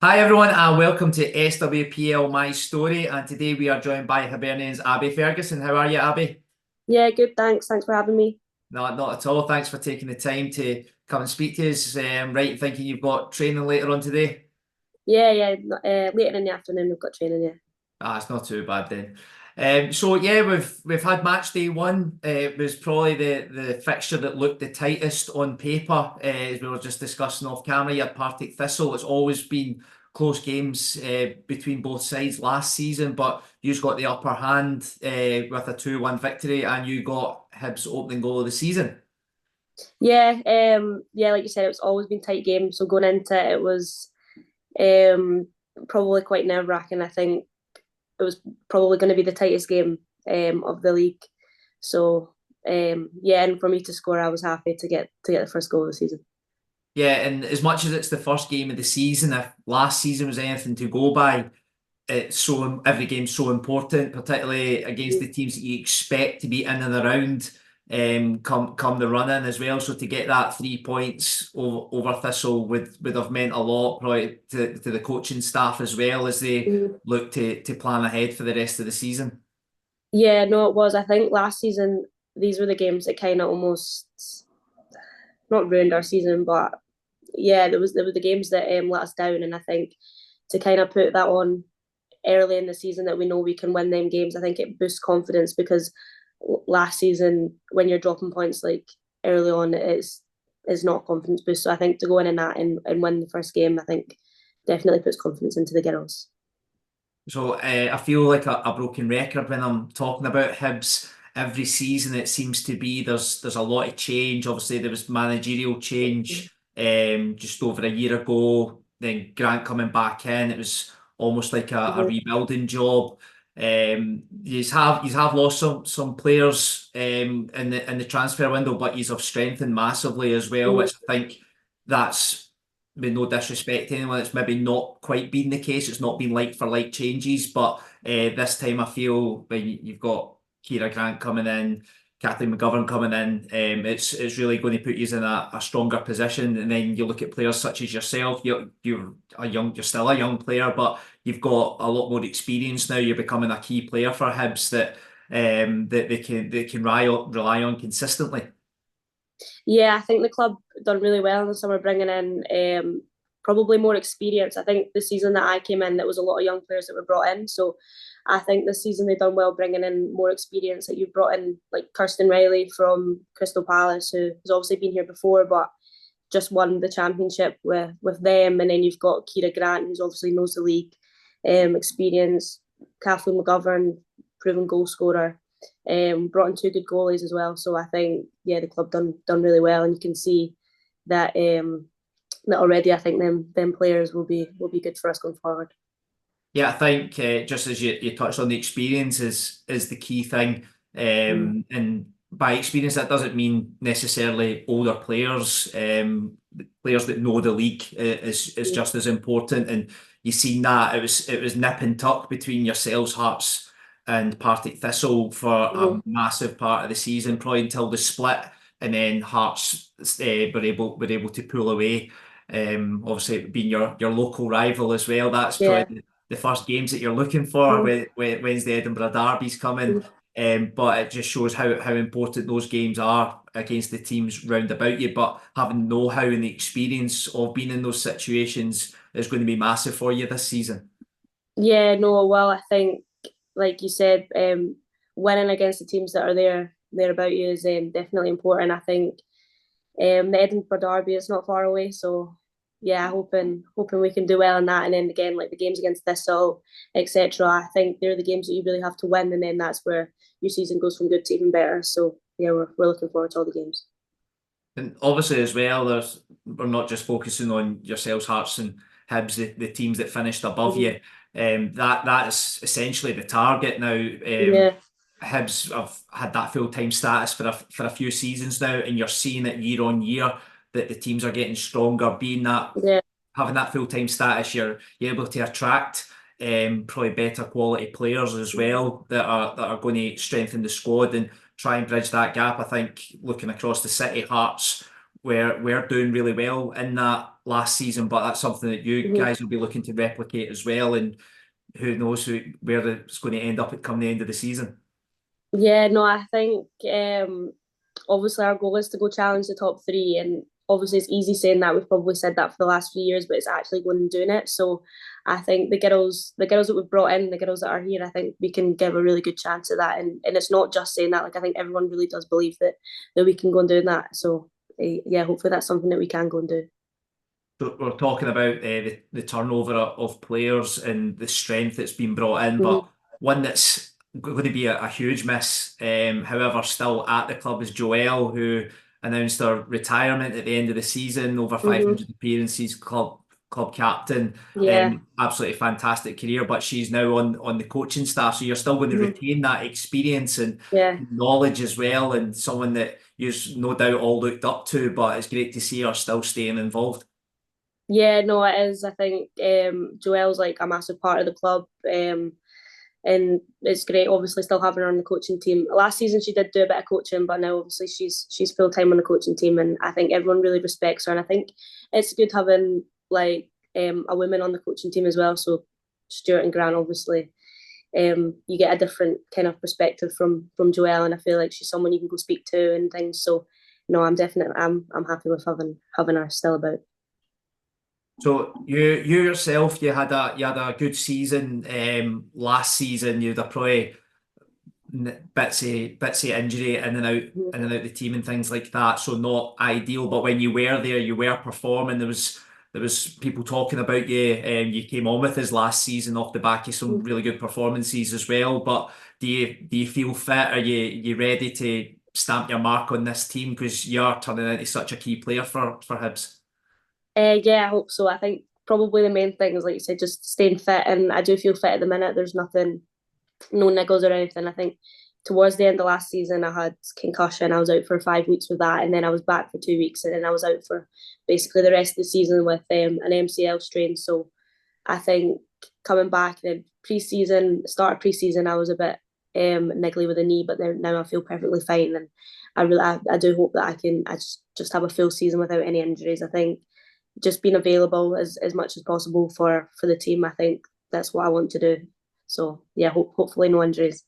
Hi everyone and welcome to SWPL My Story, and today we are joined by Hibernian's Abbie Ferguson. How are you, Abbie? Yeah, good. Thanks. Thanks for having me. No, not at all. Thanks for taking the time to come and speak to us. Right, in thinking you've got training later on today. Yeah. Later in the afternoon, we've got training. Yeah. Ah, it's not too bad then. So yeah, we've had match day one. It was probably the fixture that looked the tightest on paper. As we were just discussing off camera, you had Partick Thistle. It's always been close games between both sides last season, but you've got the upper hand with a 2-1 victory, and you got Hibs' opening goal of the season. Yeah. Yeah. Like you said, it's always been tight games. So going into it, it was um probably quite nerve wracking. I think it was probably going to be the tightest game of the league. So yeah, and for me to score, I was happy to get the first goal of the season. Yeah, and as much as it's the first game of the season, if last season was anything to go by, it's so every game's so important, particularly against the teams that you expect to be in and around come the run in as well. So to get that 3 points over Thistle would have meant a lot probably to the coaching staff as well as they Mhm. look to plan ahead for the rest of the season. Yeah, no, it was. I think last season these were the games that kind of almost not ruined our season, but yeah, there were the games that let us down, and I think to kind of put that on early in the season that we know we can win them games, I think it boosts confidence because last season when you're dropping points like early on, it's not a confidence boost. So I think to go in that and win the first game, I think definitely puts confidence into the girls. So I feel like a broken record when I'm talking about Hibs. Every season it seems to be there's a lot of change. Obviously there was managerial change just over a year ago. Then Grant coming back in, it was almost like a Mm-hmm. rebuilding job. You have lost some players in the transfer window, but you have strengthened massively as well, which I think that's with no disrespect to anyone, it's maybe not quite been the case. It's not been like for like changes, but this time I feel when you've got Kira Grant coming in, Kathleen McGovern coming in, it's really going to put you in a stronger position. And then you look at players such as yourself. You're still a young player, but you've got a lot more experience now. You're becoming a key player for Hibs that they can rely on consistently. Yeah, I think the club done really well in the summer, bringing in probably more experience. I think the season that I came in, there was a lot of young players that were brought in. So I think this season they've done well bringing in more experience. That you've brought in like Kirsten Riley from Crystal Palace, who has obviously been here before, but just won the championship with them. And then you've got Kira Grant, who's obviously knows the league, experience. Kathleen McGovern, proven goal scorer. Brought in two good goalies as well. So I think yeah, the club done really well, and you can see that that already. I think them players will be good for us going forward. Yeah, I think just as you touched on, the experience is the key thing. Mm. And by experience, that doesn't mean necessarily older players. Players that know the league is Mm. just as important. And you've seen that it was nip and tuck between yourselves, Hearts and Partick Thistle for a Mhm. massive part of the season, probably until the split, and then Hearts were able to pull away. Obviously, being your local rival as well, that's Yeah. probably the first games that you're looking for Mhm. when's the Edinburgh Derby's coming. But it just shows how important those games are against the teams round about you. But having know-how and the experience of being in those situations is going to be massive for you this season. Yeah, no, well, I think like you said, winning against the teams that are there about you is definitely important. I think the Edinburgh Derby is not far away, so yeah, hoping we can do well in that. And then again, like the games against Thistle, etc. I think they're the games that you really have to win, and then that's where your season goes from good to even better. So yeah, we're looking forward to all the games. And obviously as well, we're not just focusing on yourselves, Hearts and Hibs, the teams that finished above Mhm. you. That is essentially the target now. Yeah, Hibs have had that full-time status for a few seasons now, and you're seeing it year on year that the teams are getting stronger. Being that yeah, having that full-time status, you're able to attract probably better quality players as well that are going to strengthen the squad and try and bridge that gap. I think looking across the city, Hearts were doing really well in that last season, but that's something that you Mhm. guys will be looking to replicate as well. And who knows where it's going to end up at come the end of the season. Yeah, no, I think obviously our goal is to go challenge the top three, and obviously it's easy saying that. We've probably said that for the last few years, but it's actually going and doing it. So I think the girls that we've brought in, the girls that are here, I think we can give a really good chance at that. And it's not just saying that. Like I think everyone really does believe that we can go and do that. So yeah, hopefully that's something that we can go and do. So we're talking about the turnover of players and the strength that's been brought in, but Mhm. one that's going to be a huge miss, however, still at the club is Joelle, who announced her retirement at the end of the season, over Mhm. 500 appearances, club captain, Yeah. absolutely fantastic career, but she's now on the coaching staff, so you're still going to Mhm. retain that experience and Yeah. knowledge as well, and someone that you've no doubt all looked up to, but it's great to see her still staying involved. Yeah, no, it is. I think Joelle's like a massive part of the club, and it's great. Obviously, still having her on the coaching team. Last season, she did do a bit of coaching, but now obviously she's full time on the coaching team, and I think everyone really respects her. And I think it's good having like a woman on the coaching team as well. So Stuart and Grant, obviously, you get a different kind of perspective from Joelle, and I feel like she's someone you can go speak to and things. So no, I'm happy with having her still about. So you yourself, you had a good season last season. You'd have probably bits of injury in and out the team and things like that. So not ideal. But when you were there, you were performing. There was people talking about you. You came on with us last season off the back of some Mhm. really good performances as well. But do you feel fit? Are you ready to stamp your mark on this team because you're turning into such a key player for Hibs? Yeah, I hope so. I think probably the main thing is, like you said, just staying fit. And I do feel fit at the minute. There's nothing, no niggles or anything. I think towards the end of last season, I had concussion. I was out for 5 weeks with that. And then I was back for 2 weeks. And then I was out for basically the rest of the season with an MCL strain. So I think coming back in start of pre season, I was a bit niggly with the knee, but now I feel perfectly fine. And I do hope that I just have a full season without any injuries. I think just being available as much as possible for the team. I think that's what I want to do. So yeah, hopefully no injuries.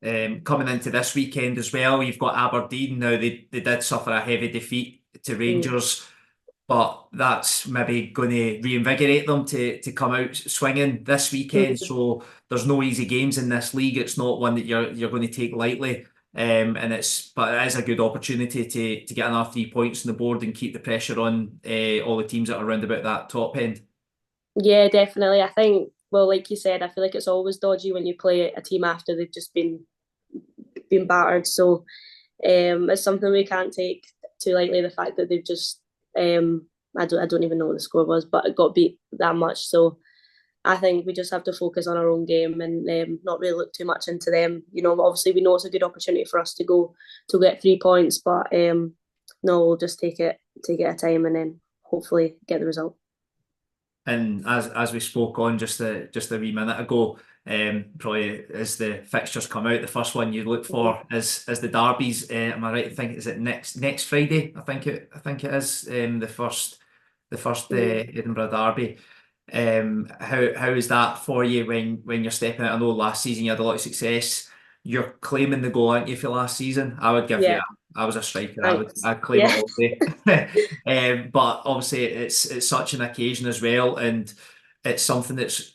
Coming into this weekend as well, you've got Aberdeen now. They did suffer a heavy defeat to Mm. Rangers, but that's maybe going to reinvigorate them to come out swinging this weekend. Mm. So there's no easy games in this league. It's not one that you're going to take lightly. But it is a good opportunity to get another 3 points on the board and keep the pressure on all the teams that are around about that top end. Yeah, definitely. I think, well, like you said, I feel like it's always dodgy when you play a team after they've just been battered. So it's something we can't take too lightly. The fact that they've just I don't even know what the score was, but it got beat that much. So I think we just have to focus on our own game and not really look too much into them. You know, obviously we know it's a good opportunity for us to get 3 points, but no, we'll just take it at a time and then hopefully get the result. And as we spoke on just a wee minute ago, probably as the fixtures come out, the first one you look Mhm. for is the derbies. Am I right to think is it next Friday? I think it is the first Mhm. Edinburgh derby. How is that for you when you're stepping out? I know last season you had a lot of success. You're claiming the goal, aren't you, for last season? I would give you. Yeah, I was a striker. thanks. I'd claim it Yeah. all day. But obviously it's such an occasion as well, and it's something that's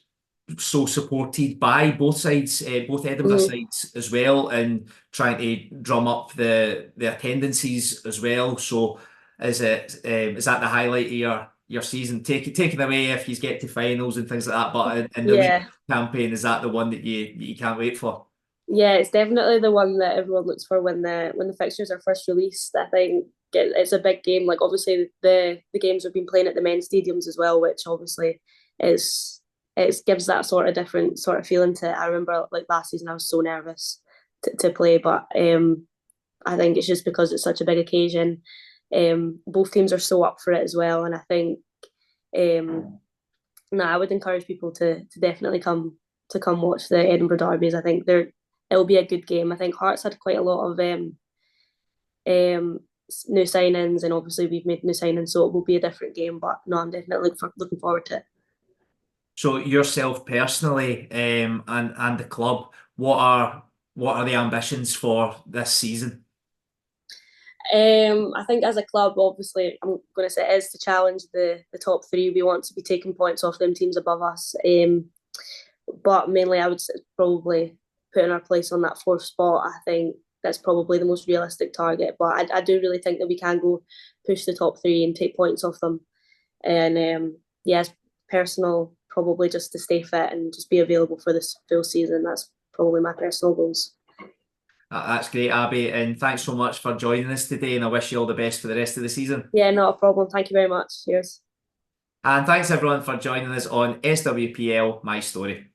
so supported by both sides, both Edinburgh Mhm. sides as well, and trying to drum up the attendances as well. So is that the highlight of your season? Taken away if you get to finals and things like that, but in the league Yeah. campaign, is that the one that you can't wait for? Yeah, it's definitely the one that everyone looks for when the fixtures are first released. I think it's a big game. Like obviously the games have been playing at the men's stadiums as well, which obviously is it gives that sort of different sort of feeling to it. I remember like last season I was so nervous to play, but I think it's just because it's such a big occasion. Both teams are so up for it as well, and I think um, no, I would encourage people to definitely come watch the Edinburgh derbies. I think it'll be a good game. I think Hearts had quite a lot of new signings, and obviously we've made new signings, so it will be a different game. But no, I'm definitely looking forward to it. So yourself personally, and the club, what are the ambitions for this season? I think as a club, obviously, I'm going to say it is to challenge the top three. We want to be taking points off them teams above us. But mainly, I would say probably putting our place on that fourth spot. I think that's probably the most realistic target. But I do really think that we can go push the top three and take points off them. And yes, personal, probably just to stay fit and just be available for this full season. That's probably my personal goals. That's great, Abbie, and thanks so much for joining us today, and I wish you all the best for the rest of the season. Yeah, not a problem. Thank you very much. Cheers. And thanks everyone for joining us on SWPL My Story.